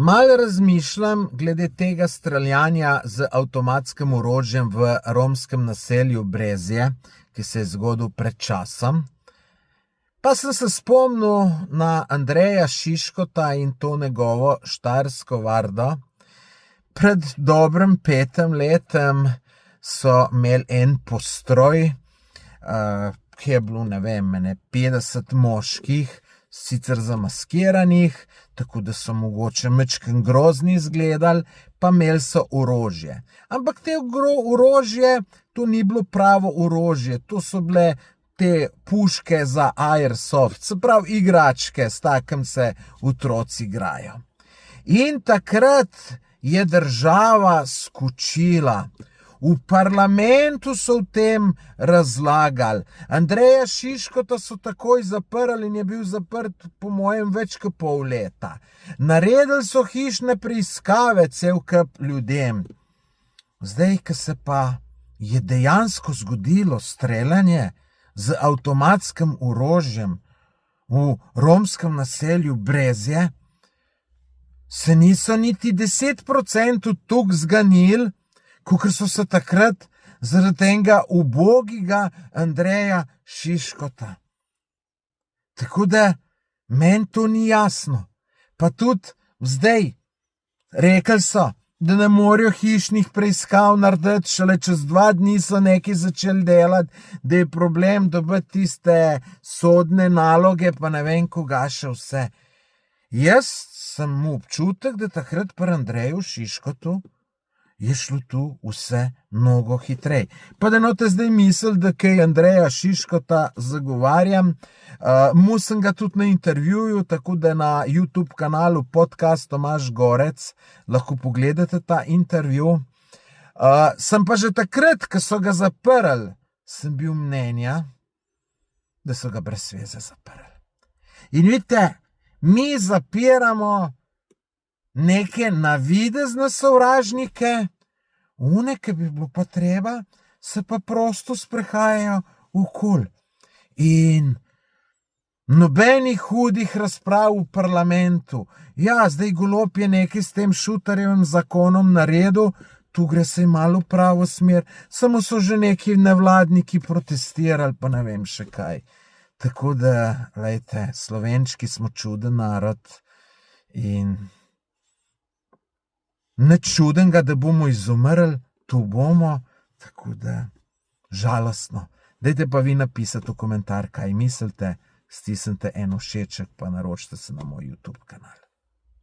Malo razmišljam glede tega streljanja z avtomatskim orožjem v romskem naselju Brezje, ki se je zgodil pred časom. Pa sem se spomnil na Andreja Šiškota in to njegovo štajersko vardo. Pred dobrim 5 letem so imeli en postroj, ki je bilo, 50 moških, sicer zamaskiranih, tako da so mogoče majčkeno grozni izgledali, pa imeli so orožje. Ampak te orožje, to ni bilo pravo orožje, to so bile te puške za airsoft, se pravi igračke, s takim se otroci igrajo. In takrat je država skočila. V parlamentu so o tem razlagali. Andreja Šiškota so takoj zaprli in je bil zaprt po mojem več kot pol leta. Naredili so hišne preiskave cel kup ljudem. Zdaj, ko se pa je dejansko zgodilo streljanje z avtomatskim orožjem v romskem naselju Brezje, se niso niti 10% toliko zganili, kakor so se takrat zaradi tega ubogega Andreja Šiškota. Tako da meni to ni jasno. Pa tudi zdaj rekli so, da ne morejo hišnih preiskav narediti, šele čez 2 dni so nekaj začeli delati, da je problem dobiti tiste sodne naloge, pa ne vem koga še vse. Jaz sem mu občutek, da takrat pri Andreju Šiškotu je šlo tu vse mnogo hitreje. Pa da note zdaj misli, da kaj Andreja Šiškota zagovarjam, mu sem ga tudi na intervjuju, tako da na YouTube kanalu podcast Tomaž Gorec lahko pogledate ta intervju. Sem pa že takrat, ko so ga zaprli, sem bil mnenja, da so ga brez veze zaprli. In vidite, mi zapiramo neke navidezne sovražnike, one, ki bi bilo pa treba, se pa prosto sprehajajo okoli. In nobenih hudih razprav v parlamentu. Ja, zdaj Golob je nekaj s tem Šutarjevim zakonom naredil, tu gre se malo v pravo smer, samo so že neki nevladniki protestirali, pa ne vem še kaj. Tako da, glejte, Slovenčki smo čuden narod in nič čudenega, da bomo izumrli, tu bomo, tako da žalostno. Dajte pa vi napisati v komentar, kaj mislite, stisnite en všeček, pa naročite se na moj YouTube kanal.